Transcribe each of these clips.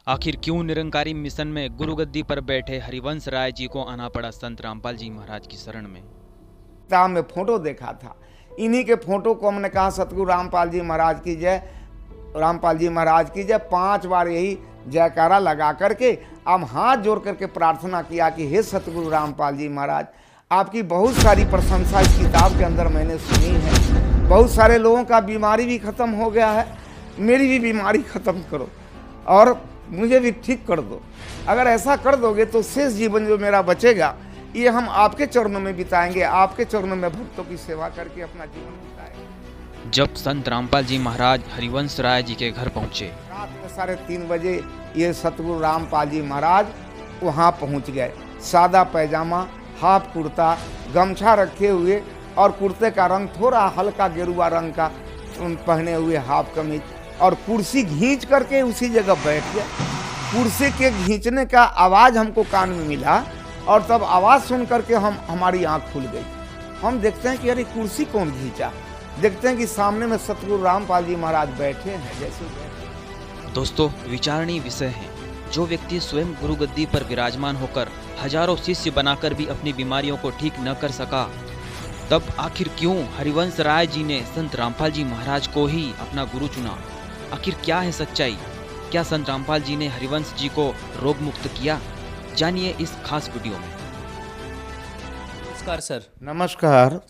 आखिर क्यों निरंकारी मिशन में गुरुगद्दी पर बैठे हरिवंश राय जी को आना पड़ा संत रामपाल जी महाराज की शरण में? किताब में फोटो देखा था, इन्हीं के फोटो को हमने कहा सतगुरु रामपाल जी महाराज की जय, रामपाल जी महाराज की जय 5 बार यही जयकारा लगा करके हम हाथ जोड़ करके प्रार्थना किया कि हे सतगुरु रामपाल जी महाराज, आपकी बहुत सारी प्रशंसा इस किताब के अंदर मैंने सुनी है। बहुत सारे लोगों का बीमारी भी खत्म हो गया है, मेरी भी बीमारी खत्म करो और मुझे भी ठीक कर दो। अगर ऐसा कर दोगे तो शेष जीवन जो मेरा बचेगा ये हम आपके चरणों में बिताएंगे, आपके चरणों में भक्तों की सेवा करके अपना जीवन बिताएंगे। जब संत रामपाल जी महाराज हरिवंश राय जी के घर पहुंचे, रात में 3:30 बजे ये सतगुरु रामपाल जी महाराज वहाँ पहुँच गए। सादा पैजामा, हाफ कुर्ता, गमछा रखे हुए और कुर्ते का रंग थोड़ा हल्का गेरुआ रंग का पहने हुए, हाफ कमीज, और कुर्सी खींच करके उसी जगह बैठ गए। कुर्सी के खींचने का आवाज़ हमको कान में मिला और तब आवाज़ सुन करके हमारी आंख खुल गई। हम देखते हैं कि अरे कुर्सी कौन खींचा, देखते हैं कि सामने में सतगुरु रामपाल जी महाराज बैठे हैं। जैसे दोस्तों, विचारणीय विषय है, जो व्यक्ति स्वयं गुरुगद्दी पर विराजमान होकर हजारों शिष्य बनाकर भी अपनी बीमारियों को ठीक न कर सका, तब आखिर क्यों हरिवंश राय जी ने संत रामपाल जी महाराज को ही अपना गुरु चुना? आखिर क्या है सच्चाई? क्या संत रामपाल जी ने हरिवंश जी को रोग मुक्त किया? जानिए इस खास वीडियो में। नमस्कार सर। नमस्कार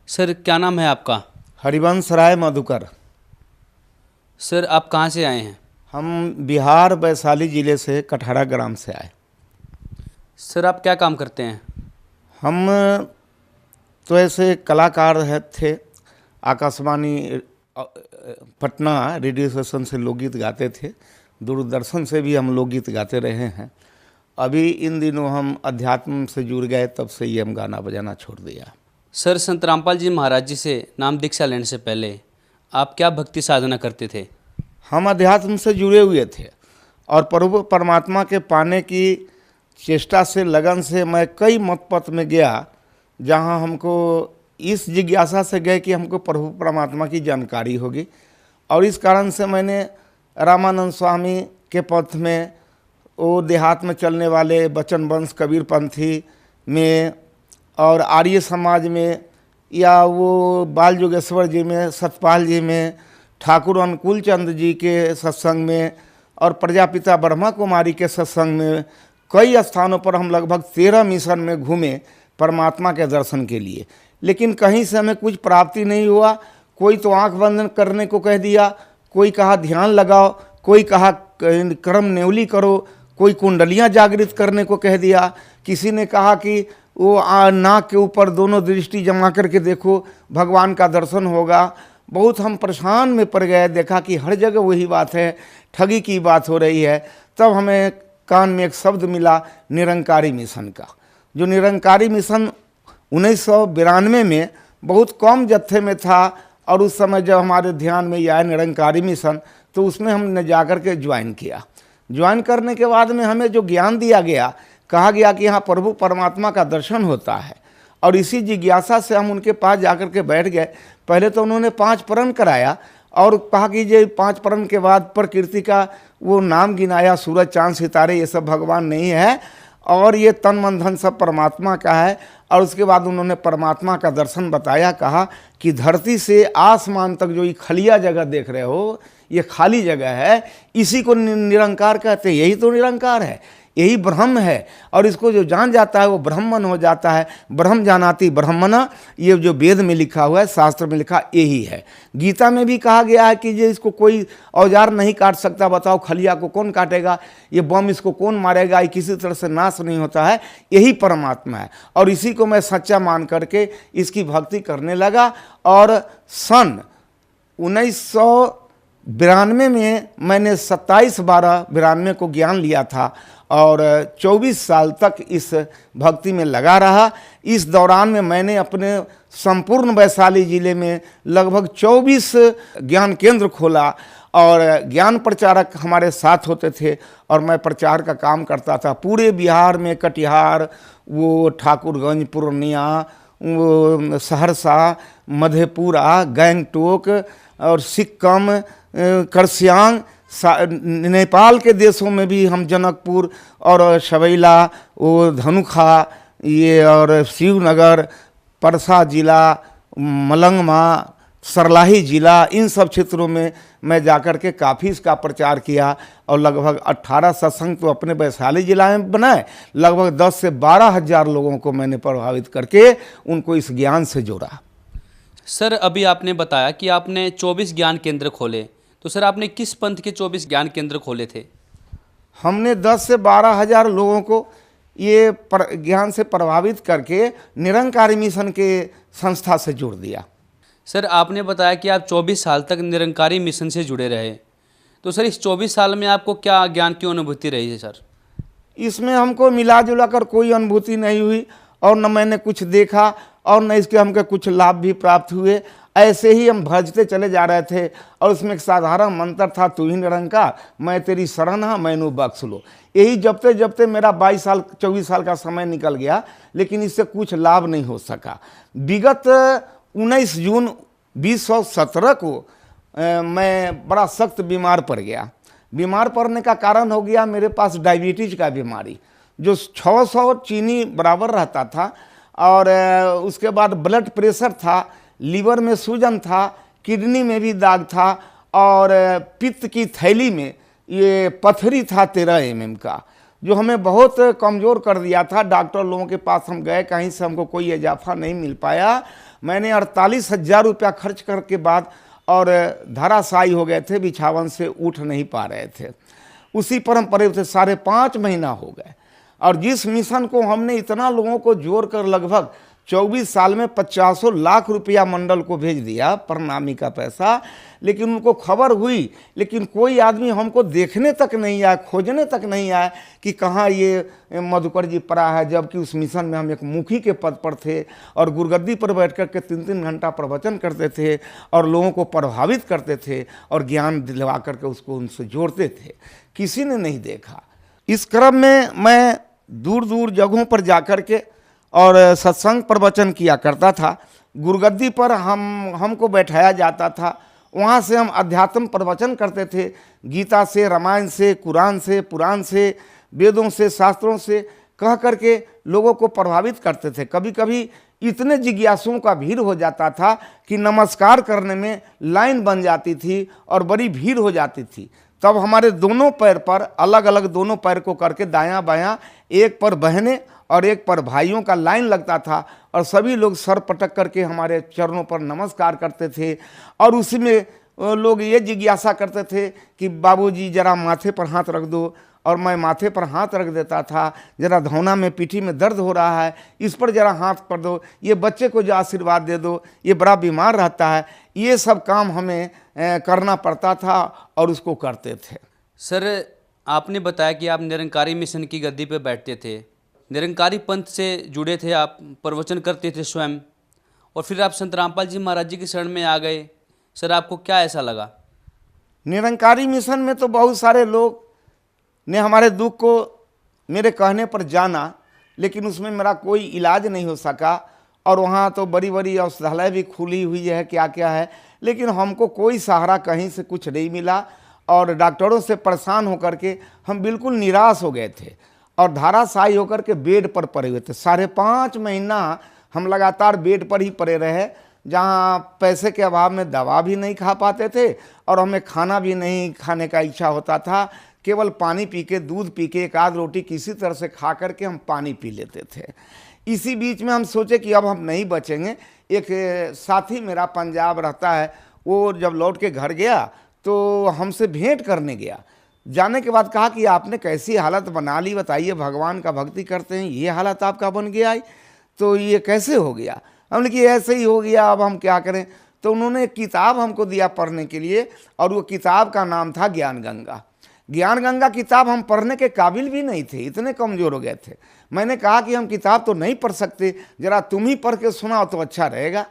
सर, क्या नाम है आपका? हरिवंश राय मधुकर। सर, आप कहाँ से आए हैं? हम बिहार वैशाली जिले से कटहरा ग्राम से आए। सर, आप क्या काम करते हैं? हम तो ऐसे कलाकार थे, आकाशवाणी पटना रेडियो स्टेशन से लोकगीत गाते थे, दूरदर्शन से भी हम लोकगीत गाते रहे हैं। अभी इन दिनों हम अध्यात्म से जुड़ गए, तब से ही हम गाना बजाना छोड़ दिया। सर, संत रामपाल जी महाराज जी से नाम दीक्षा लेने से पहले आप क्या भक्ति साधना करते थे? हम अध्यात्म से जुड़े हुए थे और प्रभु परमात्मा के पाने की चेष्टा से, लगन से मैं कई मत पथ में गया, जहाँ हमको इस जिज्ञासा से गए कि हमको प्रभु परमात्मा की जानकारी होगी। और इस कारण से मैंने रामानंद स्वामी के पथ में, वो देहात में चलने वाले बचन वंश कबीरपंथी में और आर्य समाज में, या वो बाल योगेश्वर जी में, सतपाल जी में, ठाकुर अनुकूल चंद जी के सत्संग में और प्रजापिता ब्रह्मा कुमारी के सत्संग में, कई स्थानों पर हम लगभग 13 मिशन में घूमे परमात्मा के दर्शन के लिए। लेकिन कहीं से हमें कुछ प्राप्ति नहीं हुआ। कोई तो आंख बंद करने को कह दिया, कोई कहा ध्यान लगाओ, कोई कहा कर्म नेवली करो, कोई कुंडलियां जागृत करने को कह दिया, किसी ने कहा कि वो नाक के ऊपर दोनों दृष्टि जमा करके देखो, भगवान का दर्शन होगा। बहुत हम परेशान में पड़ गए, देखा कि हर जगह वही बात है, ठगी की बात हो रही है। तब हमें कान में एक शब्द मिला, निरंकारी मिशन का। जो निरंकारी मिशन 1992 में बहुत कम जत्थे में था, और उस समय जब हमारे ध्यान में यह आया निरंकारी मिशन, तो उसमें हमने जाकर के ज्वाइन किया। ज्वाइन करने के बाद में हमें जो ज्ञान दिया गया, कहा गया कि यहाँ प्रभु परमात्मा का दर्शन होता है, और इसी जिज्ञासा से हम उनके पास जाकर के बैठ गए। पहले तो उन्होंने 5 प्रण कराया और कहा कि ये 5 प्रण के बाद प्रकृति का वो नाम गिनाया, सूरज चांद सितारे ये सब भगवान नहीं है, और ये तन मन धन सब परमात्मा का है। और उसके बाद उन्होंने परमात्मा का दर्शन बताया, कहा कि धरती से आसमान तक जो ये खलिया जगह देख रहे हो, ये खाली जगह है, इसी को निरंकार कहते हैं। यही तो निरंकार है, यही ब्रह्म है, और इसको जो जान जाता है वो ब्रह्मन हो जाता है। ब्रह्म जानाति ब्रह्मणा, ये जो वेद में लिखा हुआ है, शास्त्र में लिखा यही है। गीता में भी कहा गया है कि ये इसको कोई औजार नहीं काट सकता, बताओ खलिया को कौन काटेगा, ये बम इसको कौन मारेगा, ये किसी तरह से नाश नहीं होता है, यही परमात्मा है। और इसी को मैं सच्चा मान करके इसकी भक्ति करने लगा। और सन 1992 में मैंने 27/12/92 को ज्ञान लिया था, और 24 साल तक इस भक्ति में लगा रहा। इस दौरान में मैंने अपने संपूर्ण वैशाली जिले में लगभग 24 ज्ञान केंद्र खोला, और ज्ञान प्रचारक हमारे साथ होते थे, और मैं प्रचार का काम करता था पूरे बिहार में। कटिहार, वो ठाकुरगंज, पूर्णिया, वो सहरसा, मधेपुरा, गंगटोक और सिक्किम, करसियांग, नेपाल के देशों में भी हम जनकपुर और सवैला, वो धनुखा, ये और शिवनगर, परसा जिला, मलंगमा, सरलाही जिला, इन सब क्षेत्रों में मैं जाकर के काफ़ी इसका प्रचार किया और लगभग 18 सत्संग तो अपने वैशाली जिला में बनाए। लगभग 10 से 12 हज़ार लोगों को मैंने प्रभावित करके उनको इस ज्ञान से जोड़ा। सर अभी आपने बताया कि आपने 24 ज्ञान केंद्र खोले, तो सर आपने किस पंथ के 24 ज्ञान केंद्र खोले थे? हमने 10 से 12 हज़ार लोगों को ये ज्ञान से प्रभावित करके निरंकारी मिशन के संस्था से जोड़ दिया। सर आपने बताया कि आप 24 साल तक निरंकारी मिशन से जुड़े रहे, तो सर इस 24 साल में आपको क्या ज्ञान की अनुभूति रही है? सर इसमें हमको मिला जुला कर कोई अनुभूति नहीं हुई और न मैंने कुछ देखा और न इसके हमको कुछ लाभ भी प्राप्त हुए। ऐसे ही हम भजते चले जा रहे थे और उसमें एक साधारण मंत्र था, तू ही निरंकार, मैं तेरी शरण हाँ, मैनू बख्श लो। यही जबते जबते मेरा 22 साल 24 साल का समय निकल गया, लेकिन इससे कुछ लाभ नहीं हो सका। विगत 19 जून 2017 को मैं बड़ा सख्त बीमार पड़ गया। बीमार पड़ने का कारण हो गया मेरे पास डायबिटीज का बीमारी, जो 600 चीनी बराबर रहता था, और उसके बाद ब्लड प्रेशर था, लीवर में सूजन था, किडनी में भी दाग था, और पित्त की थैली में ये पथरी था 13 mm का, जो हमें बहुत कमज़ोर कर दिया था। डॉक्टर लोगों के पास हम गए, कहीं से हमको कोई इजाफा नहीं मिल पाया। मैंने 48,000 रुपया खर्च करके बाद और धराशायी हो गए थे, बिछावन से उठ नहीं पा रहे थे। उसी पर हम पड़े थे, 5.5 महीना हो गए। और जिस मिशन को हमने इतना लोगों को जोड़कर लगभग 24 साल में 50 लाख रुपया मंडल को भेज दिया, प्रणामी का पैसा, लेकिन उनको खबर हुई, लेकिन कोई आदमी हमको देखने तक नहीं आया, खोजने तक नहीं आया कि कहाँ ये मधुकर जी पड़ा है। जबकि उस मिशन में हम एक मुखी के पद पर थे और गुरगद्दी पर बैठ कर के 3-3 घंटा प्रवचन करते थे और लोगों को प्रभावित करते थे और ज्ञान दिलवा करके उसको उनसे जोड़ते थे। किसी ने नहीं देखा। इस क्रम में मैं दूर दूर जगहों पर जाकर के और सत्संग प्रवचन किया करता था। गुरगद्दी पर हमको बैठाया जाता था, वहाँ से हम अध्यात्म प्रवचन करते थे, गीता से, रामायण से, कुरान से, पुराण से, वेदों से, शास्त्रों से कह करके लोगों को प्रभावित करते थे। कभी कभी इतने जिज्ञासुओं का भीड़ हो जाता था कि नमस्कार करने में लाइन बन जाती थी और बड़ी भीड़ हो जाती थी। तब हमारे दोनों पैर पर अलग अलग दोनों पैर को करके दायां बायां, एक पर बहनें और एक पर भाइयों का लाइन लगता था और सभी लोग सर पटक करके हमारे चरणों पर नमस्कार करते थे। और उसी में लोग ये जिज्ञासा करते थे कि बाबूजी जरा माथे पर हाथ रख दो, और मैं माथे पर हाथ रख देता था। जरा धौना में, पीठी में दर्द हो रहा है, इस पर जरा हाथ कर दो, ये बच्चे को जो आशीर्वाद दे दो, ये बड़ा बीमार रहता है। ये सब काम हमें करना पड़ता था और उसको करते थे। सर आपने बताया कि आप निरंकारी मिशन की गद्दी पे बैठते थे, निरंकारी पंथ से जुड़े थे, आप प्रवचन करते थे स्वयं, और फिर आप संत रामपाल जी महाराज जी की शरण में आ गए। सर आपको क्या ऐसा लगा? निरंकारी मिशन में तो बहुत सारे लोग ने हमारे दुख को मेरे कहने पर जाना, लेकिन उसमें मेरा कोई इलाज नहीं हो सका। और वहाँ तो बड़ी बड़ी औषधालय भी खुली हुई है, क्या क्या है, लेकिन हमको कोई सहारा कहीं से कुछ नहीं मिला। और डॉक्टरों से परेशान होकर के हम बिल्कुल निराश हो गए थे और धाराशायी होकर के बेड पर पड़े हुए थे। 5.5 महीना हम लगातार बेड पर ही पड़े रहे, जहाँ पैसे के अभाव में दवा भी नहीं खा पाते थे और हमें खाना भी नहीं खाने का इच्छा होता था। केवल पानी पी के, दूध पी के, एक आध रोटी किसी तरह से खा करके हम पानी पी लेते थे। इसी बीच में हम सोचे कि अब हम नहीं बचेंगे। एक साथी मेरा पंजाब रहता है, वो जब लौट के घर गया तो हमसे भेंट करने गया। जाने के बाद कहा कि आपने कैसी हालत बना ली, बताइए, भगवान का भक्ति करते हैं, ये हालत आपका बन गया है, तो ये कैसे हो गया? हमने कि ऐसे ही हो गया, अब हम क्या करें। तो उन्होंने एक किताब हमको दिया पढ़ने के लिए, और वो किताब का नाम था ज्ञान गंगा। ज्ञान गंगा किताब हम पढ़ने के काबिल भी नहीं थे, इतने कमज़ोर हो गए थे। मैंने कहा कि हम किताब तो नहीं पढ़ सकते, ज़रा तुम ही पढ़ के सुनाओ तो अच्छा रहेगा।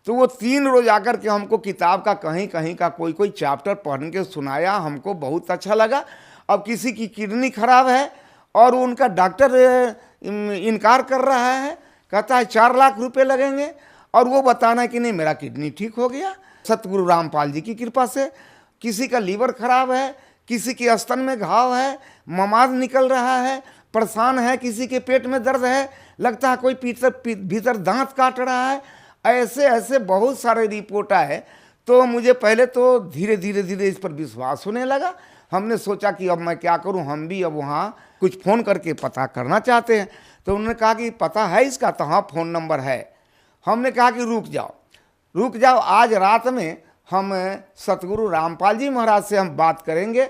तो वो 3 रोज आकर के हमको किताब का कहीं कहीं का कोई चैप्टर पढ़ के सुनाया। हमको बहुत अच्छा लगा। अब किसी की किडनी खराब है और उनका डॉक्टर इनकार कर रहा है, कहता है 4 लाख रुपए लगेंगे, और वो बताना है कि नहीं मेरा किडनी ठीक हो गया सतगुरु रामपाल जी की कृपा से। किसी का लीवर खराब है, किसी के स्तन में घाव है, ममाद निकल रहा है, परेशान है, किसी के पेट में दर्द है, लगता है कोई भीतर दांत काट रहा है। ऐसे ऐसे बहुत सारे रिपोर्ट आए। तो मुझे पहले तो धीरे धीरे इस पर विश्वास होने लगा। हमने सोचा कि अब मैं क्या करूं, हम भी अब वहाँ कुछ फ़ोन करके पता करना चाहते हैं। तो उन्होंने कहा कि पता है इसका? तो हाँ, फ़ोन नंबर है। हमने कहा कि रुक जाओ, आज रात में हम सतगुरु रामपाल जी महाराज से हम बात करेंगे,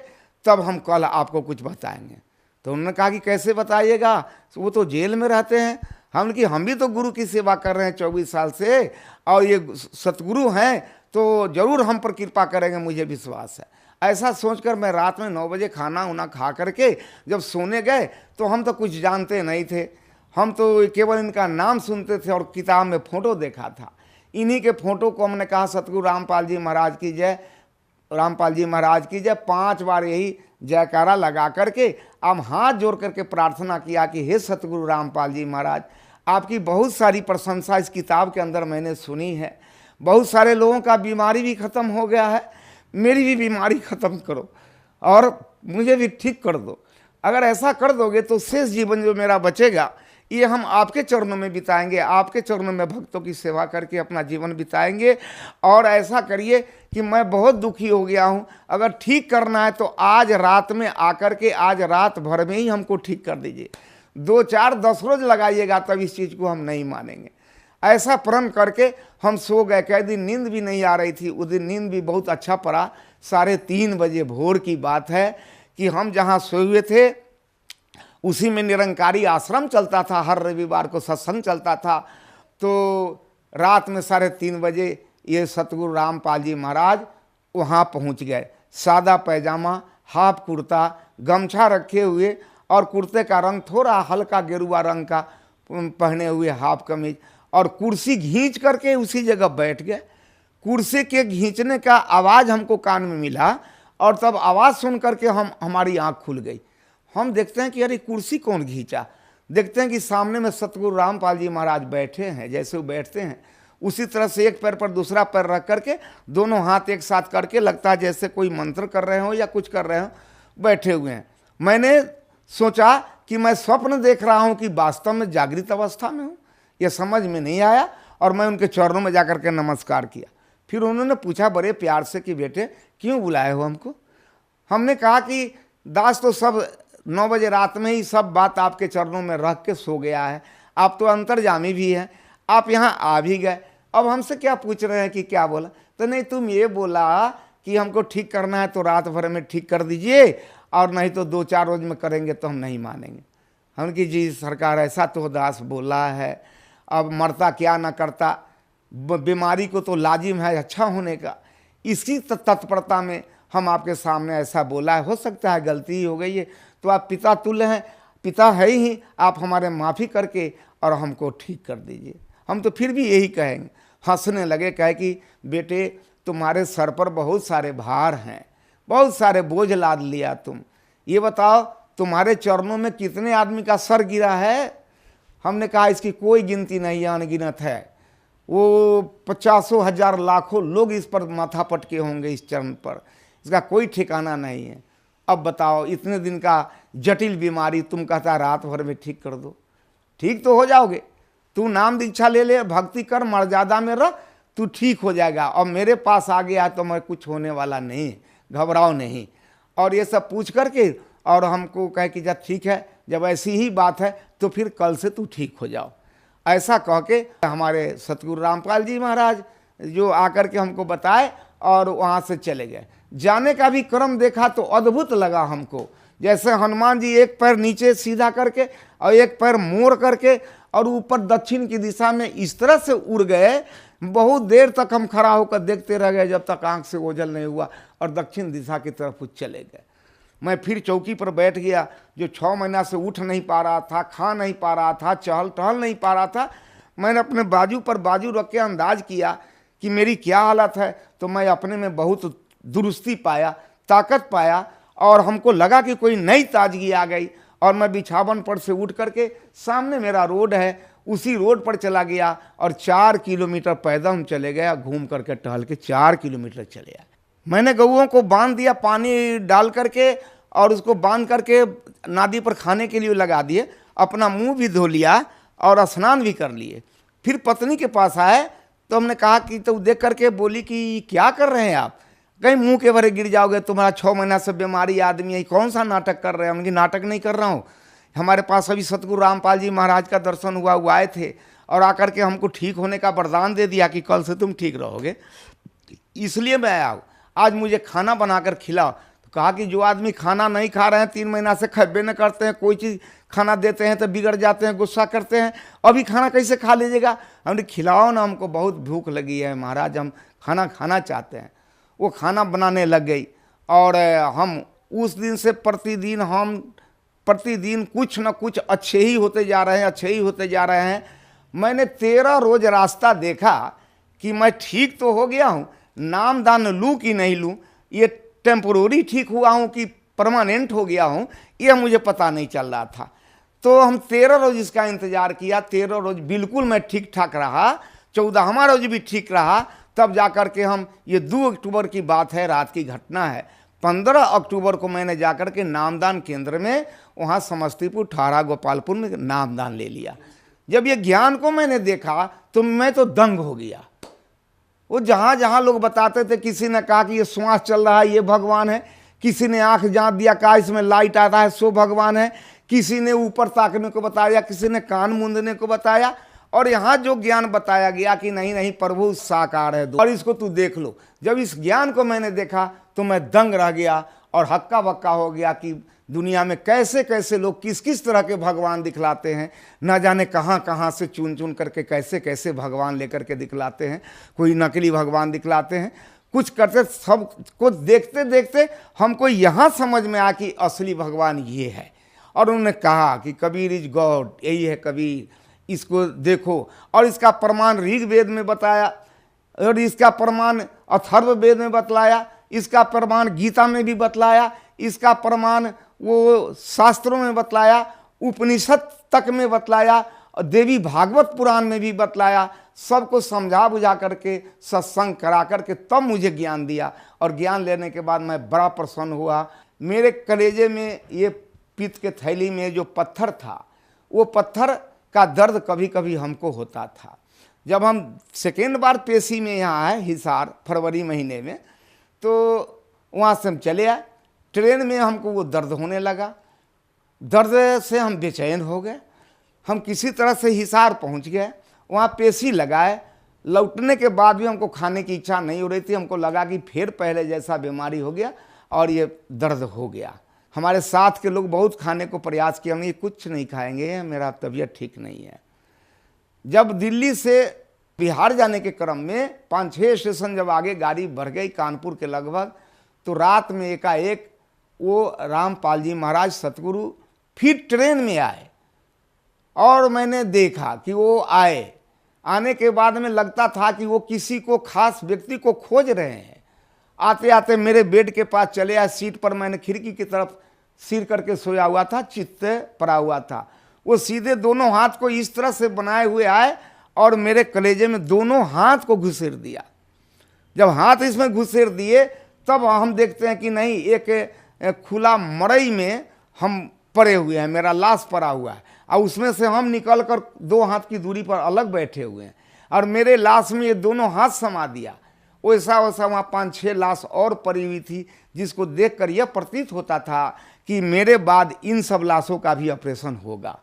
तब हम कल आपको कुछ बताएंगे। तो उन्होंने कहा कि कैसे बताइएगा, वो तो जेल में रहते हैं। हमने कि हम भी तो गुरु की सेवा कर रहे हैं 24 साल से, और ये सतगुरु हैं तो ज़रूर हम पर कृपा करेंगे, मुझे विश्वास है। ऐसा सोचकर मैं रात में 9 बजे खाना उना खा करके जब सोने गए तो हम तो कुछ जानते नहीं थे। हम तो केवल इनका नाम सुनते थे और किताब में फ़ोटो देखा था। इन्हीं के फ़ोटो को हमने कहा सतगुरु रामपाल जी महाराज की जय, रामपाल जी महाराज की जय, 5 बार यही जयकारा लगा करके हम हाथ जोड़ करके प्रार्थना किया कि हे सतगुरु रामपाल जी महाराज, आपकी बहुत सारी प्रशंसा इस किताब के अंदर मैंने सुनी है। बहुत सारे लोगों का बीमारी भी ख़त्म हो गया है, मेरी भी बीमारी ख़त्म करो और मुझे भी ठीक कर दो। अगर ऐसा कर दोगे तो शेष जीवन जो मेरा बचेगा ये हम आपके चरणों में बिताएंगे, आपके चरणों में भक्तों की सेवा करके अपना जीवन बिताएंगे। और ऐसा करिए कि मैं बहुत दुखी हो गया हूँ, अगर ठीक करना है तो आज रात में आकर के आज रात भर में ही हमको ठीक कर दीजिए। 2, 4, 10 रोज लगाइएगा तब इस चीज़ को हम नहीं मानेंगे। ऐसा प्रण करके हम सो गए। कई दिन नींद भी नहीं आ रही थी, उस दिन नींद भी बहुत अच्छा पड़ा। 3:30 बजे भोर की बात है कि हम जहाँ सोए हुए थे उसी में निरंकारी आश्रम चलता था, हर रविवार को सत्संग चलता था। तो रात में 3:30 बजे ये सतगुरु रामपाल जी महाराज वहाँ पहुँच गए। सादा पैजामा, हाफ कुर्ता, गमछा रखे हुए और कुर्ते का रंग थोड़ा हल्का गेरुआ रंग का पहने हुए, हाफ कमीज, और कुर्सी घींच करके उसी जगह बैठ गए। कुर्सी के घींचने का आवाज़ हमको कान में मिला और तब आवाज़ सुन करके हमारी आँख खुल गई। हम देखते हैं कि अरे कुर्सी कौन घींचा। देखते हैं कि सामने में सतगुरु रामपाल जी महाराज बैठे हैं, जैसे वो बैठते हैं उसी तरह से एक पैर पर दूसरा पैर रख करके दोनों हाथ एक साथ करके, लगता है जैसे कोई मंत्र कर रहे हो या कुछ कर रहे हो, बैठे हुए हैं। मैंने सोचा कि मैं स्वप्न देख रहा हूँ कि वास्तव में जागृत अवस्था में हूँ, ये समझ में नहीं आया और मैं उनके चरणों में जाकर के नमस्कार किया। फिर उन्होंने पूछा बड़े प्यार से कि बेटे क्यों बुलाए हो हमको। हमने कहा कि दास तो सब 9 बजे रात में ही सब बात आपके चरणों में रख के सो गया है, आप तो अंतर्जामी भी हैं, आप यहाँ आ भी गए, अब हमसे क्या पूछ रहे हैं कि क्या बोला। तो नहीं, तुम ये बोला कि हमको ठीक करना है तो रात भर में ठीक कर दीजिए और नहीं तो 2-4 रोज में करेंगे तो हम नहीं मानेंगे। हम कि जी सरकार ऐसा तो दास बोला है, अब मरता क्या ना करता, बीमारी को तो लाजिम है अच्छा होने का, इसकी तत्परता में हम आपके सामने ऐसा बोला है, हो सकता है गलती ही हो गई है, तो आप पिता तुल्य हैं, पिता है ही, आप हमारे माफ़ी करके और हमको ठीक कर दीजिए। हम तो फिर भी यही कहेंगे। हंसने लगे, कहे कि बेटे तुम्हारे सर पर बहुत सारे भार हैं, बहुत सारे बोझ लाद लिया तुम, ये बताओ तुम्हारे चरणों में कितने आदमी का सर गिरा है। हमने कहा इसकी कोई गिनती नहीं है, अनगिनत है। वो 50,000 लाखों लोग इस पर माथा पटके होंगे, इस चरण पर, इसका कोई ठिकाना नहीं है। अब बताओ इतने दिन का जटिल बीमारी तुम कहता रात भर में ठीक कर दो, ठीक तो हो जाओगे। तू नाम दीक्षा ले ले, भक्ति कर, मर्यादा में रह, तू ठीक हो जाएगा। और मेरे पास आ गया तो मैं कुछ होने वाला नहीं, घबराओ नहीं। और ये सब पूछ करके और हमको कहे कि जब ठीक है, जब ऐसी ही बात है तो फिर कल से तू ठीक हो जाओ। ऐसा कह के हमारे सतगुरु रामपाल जी महाराज जो आकर के हमको बताए और वहाँ से चले गए। जाने का भी क्रम देखा तो अद्भुत लगा हमको, जैसे हनुमान जी एक पैर नीचे सीधा करके और एक पैर मोड़ करके और ऊपर दक्षिण की दिशा में इस तरह से उड़ गए। बहुत देर तक हम खड़ा होकर देखते रह गए जब तक आंख से ओझल नहीं हुआ और दक्षिण दिशा की तरफ चले गए। मैं फिर चौकी पर बैठ गया, जो 6 महीना से उठ नहीं पा रहा था, खा नहीं पा रहा था, चहल टहल नहीं पा रहा था। मैंने अपने बाजू पर बाजू रख के अंदाज किया कि मेरी क्या हालत है, तो मैं अपने में बहुत दुरुस्ती पाया, ताकत पाया और हमको लगा कि कोई नई ताजगी आ गई। और मैं बिछावन पर से उठ करके, सामने मेरा रोड है, उसी रोड पर चला गया और 4 किलोमीटर पैदल हम चले गए, घूम करके टहल के 4 किलोमीटर चले आए। मैंने गऊओं को बांध दिया, पानी डाल करके और उसको बांध करके नादी पर खाने के लिए लगा दिए, अपना मुंह भी धो लिया और स्नान भी कर लिए। फिर पत्नी के पास आए तो हमने कहा कि, तो देख करके बोली कि क्या कर रहे हैं आप, कहीं मुंह के भरे गिर जाओगे, तुम्हारा 6 महीना से बीमारी आदमी है, कौन सा नाटक कर रहे हैं। उनकी नाटक नहीं कर रहा हूँ, हमारे पास अभी सतगुरु रामपाल जी महाराज का दर्शन हुआ, वो आए थे और आकर के हमको ठीक होने का वरदान दे दिया कि कल से तुम ठीक रहोगे, इसलिए मैं आया हूँ, आज मुझे खाना बनाकर खिलाओ। तो कहा कि जो आदमी खाना नहीं खा रहे हैं, 3 महीना से खब्बे न करते हैं, कोई चीज़ खाना देते हैं तो बिगड़ जाते हैं, गुस्सा करते हैं, अभी खाना कैसे खा लीजिएगा। हमने खिलाओ ना, हमको बहुत भूख लगी है महाराज, हम खाना खाना चाहते हैं। वो खाना बनाने लग गई और हम उस दिन से प्रतिदिन कुछ न कुछ अच्छे ही होते जा रहे हैं, अच्छे ही होते जा रहे हैं। मैंने 13 रोज रास्ता देखा कि मैं ठीक तो हो गया हूँ, नाम दान लूँ कि नहीं लूँ, ये टेम्पोररी ठीक हुआ हूँ कि परमानेंट हो गया हूँ, यह मुझे पता नहीं चल रहा था। तो हम 13 रोज इसका इंतज़ार किया, 13 रोज बिल्कुल मैं ठीक ठाक रहा, 14वां रोज भी ठीक रहा, तब जाकर के हम, ये 2 अक्टूबर की बात है, रात की घटना है, 15 अक्टूबर को मैंने जाकर के नामदान केंद्र में, वहाँ समस्तीपुर ठारा गोपालपुर में नामदान ले लिया। जब ये ज्ञान को मैंने देखा तो मैं तो दंग हो गया। वो जहाँ जहाँ लोग बताते थे, किसी ने कहा कि ये श्वास चल रहा है ये भगवान है, किसी ने आंख जांच दिया कहा इसमें लाइट आता है सो भगवान है, किसी ने ऊपर ताकने को बताया, किसी ने कान मूंदने को बताया, और यहाँ जो ज्ञान बताया गया कि नहीं नहीं प्रभु साकार है और इसको तू देख लो। जब इस ज्ञान को मैंने देखा तो मैं दंग रह गया और हक्का बक्का हो गया कि दुनिया में कैसे कैसे लोग किस किस तरह के भगवान दिखलाते हैं, ना जाने कहाँ कहाँ से चुन चुन करके कैसे कैसे भगवान लेकर के दिखलाते हैं। कोई नकली भगवान दिखलाते हैं, कुछ करते, सब को देखते देखते हमको यहाँ समझ में आया कि असली भगवान ये है। और उन्होंने कहा कि कबीर इज गॉड, यही है कबीर, इसको देखो। और इसका प्रमाण ऋग्वेद में बताया और इसका प्रमाण अथर्व वेद में बतलाया, इसका प्रमाण गीता में भी बतलाया, इसका प्रमाण वो शास्त्रों में बतलाया, उपनिषद तक में बतलाया, और देवी भागवत पुराण में भी बतलाया। सबको समझा बुझा करके सत्संग करा करके तब मुझे ज्ञान दिया। और ज्ञान लेने के बाद मैं बड़ा प्रसन्न हुआ। मेरे कलेजे में ये पित्त के थैली में जो पत्थर था, वो पत्थर का दर्द कभी कभी हमको होता था। जब हम सेकेंड बार पेशी में यहाँ आए हिसार फरवरी महीने में, तो वहाँ से हम चले आए, ट्रेन में हमको वो दर्द होने लगा, दर्द से हम बेचैन हो गए। हम किसी तरह से हिसार पहुँच गए, वहाँ पेशी लगाए। लौटने के बाद भी हमको खाने की इच्छा नहीं हो रही थी, हमको लगा कि फिर पहले जैसा बीमारी हो गया और ये दर्द हो गया। हमारे साथ के लोग बहुत खाने को प्रयास किया, हम ये कुछ नहीं खाएंगे, मेरा तबीयत ठीक नहीं है। जब दिल्ली से बिहार जाने के क्रम में 5-6 स्टेशन जब आगे गाड़ी बढ़ गई कानपुर के लगभग, तो रात में एकाएक वो रामपाल जी महाराज सतगुरु फिर ट्रेन में आए और मैंने देखा कि वो आए। आने के बाद में लगता था कि वो किसी को खास व्यक्ति को खोज रहे हैं। आते आते मेरे बेड के पास चले आए, सीट पर मैंने खिड़की की तरफ सिर करके सोया हुआ था, चित्त पड़ा हुआ था। वो सीधे दोनों हाथ को इस तरह से बनाए हुए आए और मेरे कलेजे में दोनों हाथ को घुसेड़ दिया। जब हाथ इसमें घुसेड़ दिए तब हम देखते हैं कि नहीं, एक खुला मड़ई में हम पड़े हुए हैं, मेरा लाश पड़ा हुआ है और उसमें से हम निकल कर 2 हाथ की दूरी पर अलग बैठे हुए हैं और मेरे लाश में ये दोनों हाथ समा दिया। वैसा वैसा वहाँ 5-6 लाश और पड़ी हुई थी, जिसको देखकर यह प्रतीत होता था कि मेरे बाद इन सब लाशों का भी ऑपरेशन होगा।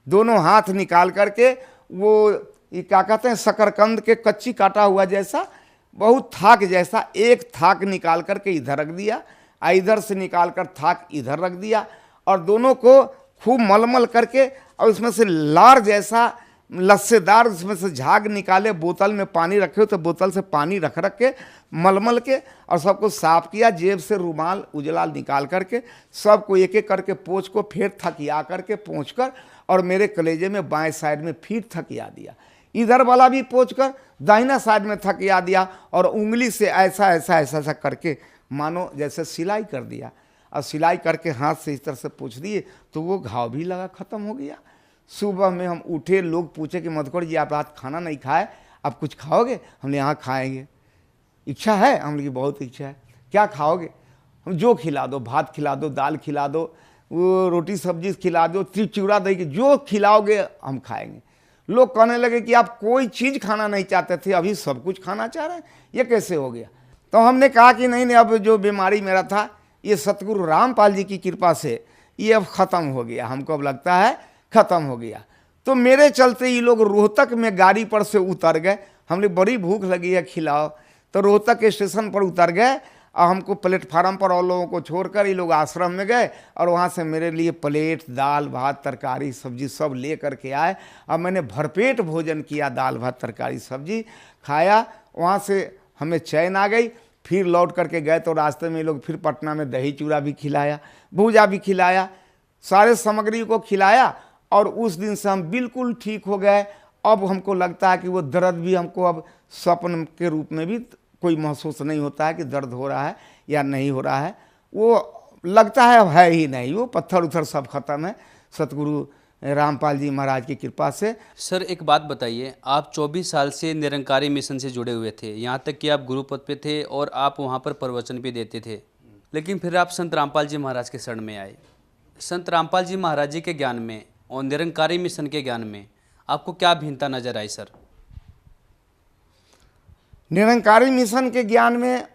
दोनों हाथ निकाल करके वो ये क्या कहते हैं, शकरकंद के कच्ची काटा हुआ जैसा, बहुत थाक जैसा, एक थाक निकाल करके इधर रख दिया, इधर से निकाल कर थाक इधर रख दिया और दोनों को खूब मलमल करके और उसमें से लार जैसा लस्सेदार उसमें से झाग निकाले, बोतल में पानी रखे हो तो बोतल से पानी रख के मलमल के और सबको साफ किया। जेब से रुमाल उजला निकाल करके सबको एक एक करके पोंछ को फिर थकिया करके पोंछ कर और मेरे कलेजे में बाएं साइड में फिर थकिया दिया, इधर वाला भी पोंछ कर दाहिना साइड में थकिया दिया और उंगली से ऐसा ऐसा ऐसा ऐसा करके मानो जैसे सिलाई कर दिया और सिलाई करके हाथ से इस तरह से पोंछ दिए तो वो घाव भी लगा, ख़त्म हो गया। सुबह में हम उठे, लोग पूछे कि मधुकर जी आप रात खाना नहीं खाए, आप कुछ खाओगे? हमने यहाँ खाएंगे, इच्छा है? हमने की बहुत इच्छा है। क्या खाओगे? हम जो खिला दो, भात खिला दो, दाल खिला दो, वो रोटी सब्जी खिला दो, चिवड़ा दही की जो खिलाओगे हम खाएंगे। लोग कहने लगे कि आप कोई चीज़ खाना नहीं चाहते थे, अभी सब कुछ खाना चाह रहे हैं, ये कैसे हो गया? तो हमने कहा कि नहीं नहीं, अब जो बीमारी मेरा था ये सतगुरु रामपाल जी की कृपा से ये अब ख़त्म हो गया, हमको अब लगता है ख़त्म हो गया। तो मेरे चलते ये लोग रोहतक में गाड़ी पर से उतर गए। हमने बड़ी भूख लगी है, खिलाओ। तो रोहतक के स्टेशन पर उतर गए और हमको प्लेटफार्म पर और लोगों को छोड़कर ये लोग आश्रम में गए और वहाँ से मेरे लिए प्लेट दाल भात तरकारी सब्जी सब ले करके आए और मैंने भरपेट भोजन किया, दाल भात तरकारी सब्जी खाया। वहाँ से हमें चैन आ गई। फिर लौट करके गए तो रास्ते में ये लोग फिर पटना में दही चूड़ा भी खिलाया, भूजा भी खिलाया, सारे सामग्री को खिलाया और उस दिन से हम बिल्कुल ठीक हो गए। अब हमको लगता है कि वो दर्द भी हमको अब स्वप्न के रूप में भी कोई महसूस नहीं होता है कि दर्द हो रहा है या नहीं हो रहा है। वो लगता है अब है ही नहीं, वो पत्थर उथर सब खत्म है सतगुरु रामपाल जी महाराज की कृपा से। सर एक बात बताइए, आप 24 साल से निरंकारी मिशन से जुड़े हुए थे, यहाँ तक कि आप गुरुपद पे थे और आप वहाँ पर प्रवचन भी देते थे, लेकिन फिर आप संत रामपाल जी महाराज के शरण में आए। संत रामपाल जी महाराज जी के ज्ञान में और निरंकारी मिशन के ज्ञान में आपको क्या भिन्नता नजर आई सर? निरंकारी मिशन के ज्ञान में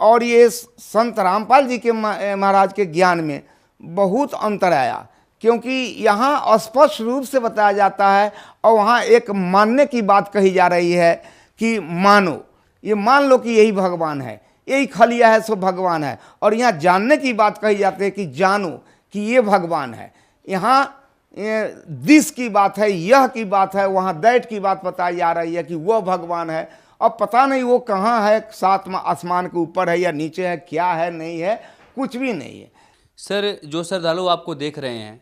और ये संत रामपाल जी के महाराज के ज्ञान में बहुत अंतर आया, क्योंकि यहाँ स्पष्ट रूप से बताया जाता है और वहाँ एक मानने की बात कही जा रही है कि मानो, ये मान लो कि यही भगवान है, यही खलिया है सो भगवान है। और यहाँ जानने की बात कही जाती है कि जानो कि ये भगवान है। यहाँ दिस की बात है, यह की बात है, वहाँ दैट की बात बताई जा रही है कि वो भगवान है। अब पता नहीं वो कहाँ है, सातवां आसमान के ऊपर है या नीचे है, क्या है नहीं है, कुछ भी नहीं है। सर जो श्रद्धालु आपको देख रहे हैं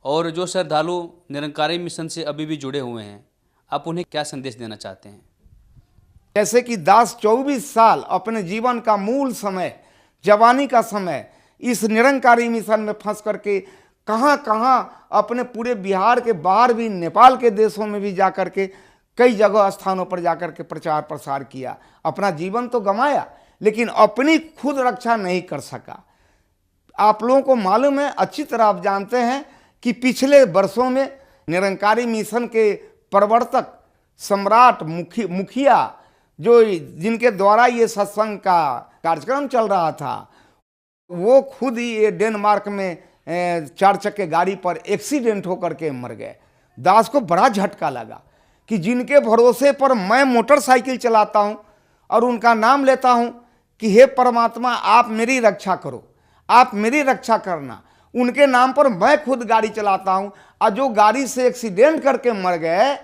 और जो श्रद्धालु निरंकारी मिशन से अभी भी जुड़े हुए हैं, आप उन्हें क्या संदेश देना चाहते हैं? जैसे कि दास 24 साल अपने जीवन का मूल समय, जवानी का समय इस निरंकारी मिशन में फंस करके कहाँ कहाँ अपने पूरे बिहार के बाहर भी, नेपाल के देशों में भी जा कर के कई जगह स्थानों पर जाकर के प्रचार प्रसार किया। अपना जीवन तो गंवाया लेकिन अपनी खुद रक्षा नहीं कर सका। आप लोगों को मालूम है, अच्छी तरह आप जानते हैं कि पिछले वर्षों में निरंकारी मिशन के प्रवर्तक सम्राट मुखिया जो जिनके द्वारा ये सत्संग का कार्यक्रम चल रहा था, वो खुद ही ये डेनमार्क में 4 चक्के गाड़ी पर एक्सीडेंट होकर के मर गए। दास को बड़ा झटका लगा कि जिनके भरोसे पर मैं मोटरसाइकिल चलाता हूँ और उनका नाम लेता हूँ कि हे परमात्मा आप मेरी रक्षा करो, आप मेरी रक्षा करना, उनके नाम पर मैं खुद गाड़ी चलाता हूँ और जो गाड़ी से एक्सीडेंट करके मर गए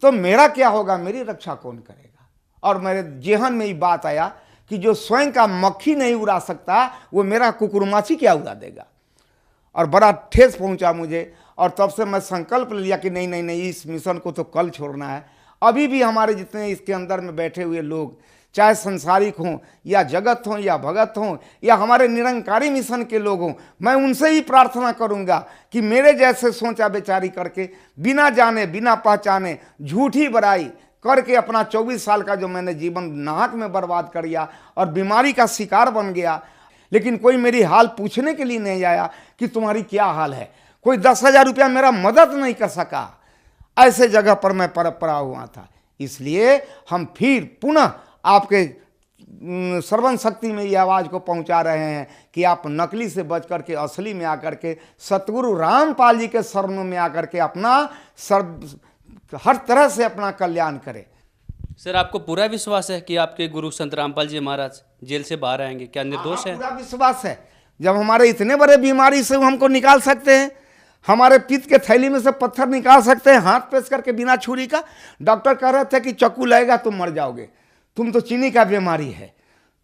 तो मेरा क्या होगा, मेरी रक्षा कौन करेगा? और मेरे जेहन में ये बात आया कि जो स्वयं का मक्खी नहीं उड़ा सकता वो मेरा कुकुरमाची क्या उड़ा देगा। और बड़ा ठेस पहुंचा मुझे और तब से मैं संकल्प लिया कि नहीं नहीं नहीं, इस मिशन को तो कल छोड़ना है। अभी भी हमारे जितने इसके अंदर में बैठे हुए लोग, चाहे संसारिक हों या जगत हों या भगत हों या हमारे निरंकारी मिशन के लोग हों, मैं उनसे ही प्रार्थना करूंगा कि मेरे जैसे सोचा बेचारी करके, बिना जाने बिना पहचाने झूठी बड़ाई करके अपना 24 साल का जो मैंने जीवन नाहक में बर्बाद कर दिया और बीमारी का शिकार बन गया, लेकिन कोई मेरी हाल पूछने के लिए नहीं आया कि तुम्हारी क्या हाल है। कोई 10,000 रुपया मेरा मदद नहीं कर सका। ऐसे जगह पर मैं पड़ा हुआ था। इसलिए हम फिर पुनः आपके सर्वन शक्ति में ये आवाज़ को पहुंचा रहे हैं कि आप नकली से बच करके असली में आकर के सतगुरु रामपाल जी के शरणों में आकर के अपना हर तरह से अपना कल्याण करें। सर आपको पूरा विश्वास है कि आपके गुरु संत रामपाल जी महाराज जेल से बाहर आएंगे? क्या निर्दोष है? पूरा विश्वास है। जब हमारे इतने बड़े बीमारी से वो हमको निकाल सकते हैं, हमारे पित्त के थैली में से पत्थर निकाल सकते हैं हाथ पेश करके बिना छुरी का। डॉक्टर कह रहे थे कि चाकू लगेगा तुम मर जाओगे, तुम तो चीनी का बीमारी है।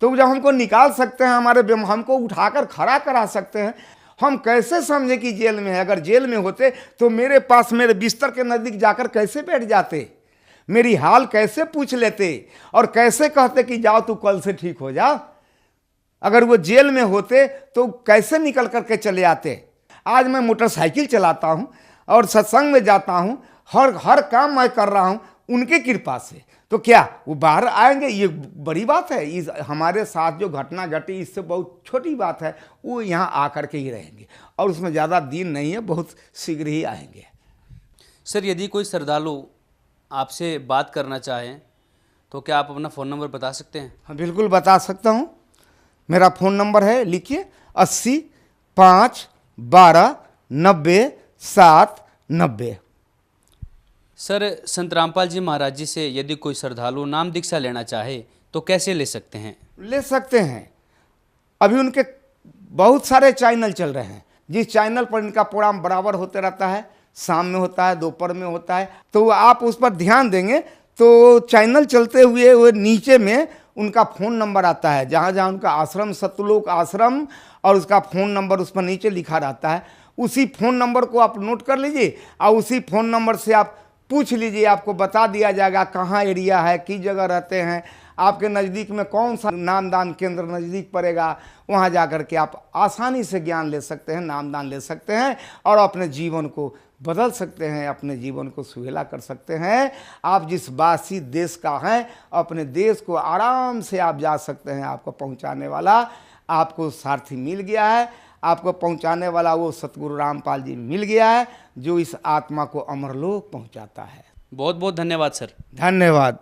तो जब हमको निकाल सकते हैं, हमको उठाकर खड़ा करा सकते हैं, हम कैसे समझे कि जेल में है? अगर जेल में होते तो मेरे पास मेरे बिस्तर के नज़दीक जाकर कैसे बैठ जाते, मेरी हाल कैसे पूछ लेते और कैसे कहते कि जाओ तू कल से ठीक हो जा। अगर वो जेल में होते तो कैसे निकल करके चले आते। आज मैं मोटरसाइकिल चलाता हूँ और सत्संग में जाता हूँ, हर काम मैं कर रहा हूँ उनके कृपा से। तो क्या वो बाहर आएंगे? ये बड़ी बात है। इस हमारे साथ जो घटना घटी इससे बहुत छोटी बात है। वो यहाँ आकर के ही रहेंगे और उसमें ज़्यादा दिन नहीं है, बहुत शीघ्र ही आएंगे। सर, यदि कोई श्रद्धालु आपसे बात करना चाहें तो क्या आप अपना फ़ोन नंबर बता सकते हैं? हाँ, बिल्कुल बता सकता हूँ। मेरा फ़ोन नंबर है, लिखिए, 80 5 12 90 7 90। सर, संत रामपाल जी महाराज जी से यदि कोई श्रद्धालु नाम दीक्षा लेना चाहे तो कैसे ले सकते हैं? ले सकते हैं। अभी उनके बहुत सारे चैनल चल रहे हैं, जिस चैनल पर इनका प्रोग्राम बराबर होते रहता है, शाम में होता है, दोपहर में होता है, तो आप उस पर ध्यान देंगे तो चैनल चलते हुए वो नीचे में उनका फ़ोन नंबर आता है, जहाँ जहाँ उनका आश्रम, सतलोक आश्रम, और उसका फ़ोन नंबर उस पर नीचे लिखा रहता है। उसी फ़ोन नंबर को आप नोट कर लीजिए और उसी फ़ोन नंबर से आप पूछ लीजिए, आपको बता दिया जाएगा कहाँ एरिया है, किस जगह रहते हैं, आपके नज़दीक में कौन सा नामदान केंद्र नज़दीक पड़ेगा। वहाँ जा कर के आप आसानी से ज्ञान ले सकते हैं, नामदान ले सकते हैं और अपने जीवन को बदल सकते हैं, अपने जीवन को सुहेला कर सकते हैं। आप जिस वासी देश का हैं, अपने देश को आराम से आप जा सकते हैं। आपको पहुँचाने वाला आपको सारथी मिल गया है, आपको पहुंचाने वाला वो सतगुरु रामपाल जी मिल गया है, जो इस आत्मा को अमरलोक पहुंचाता है। बहुत बहुत धन्यवाद सर। धन्यवाद।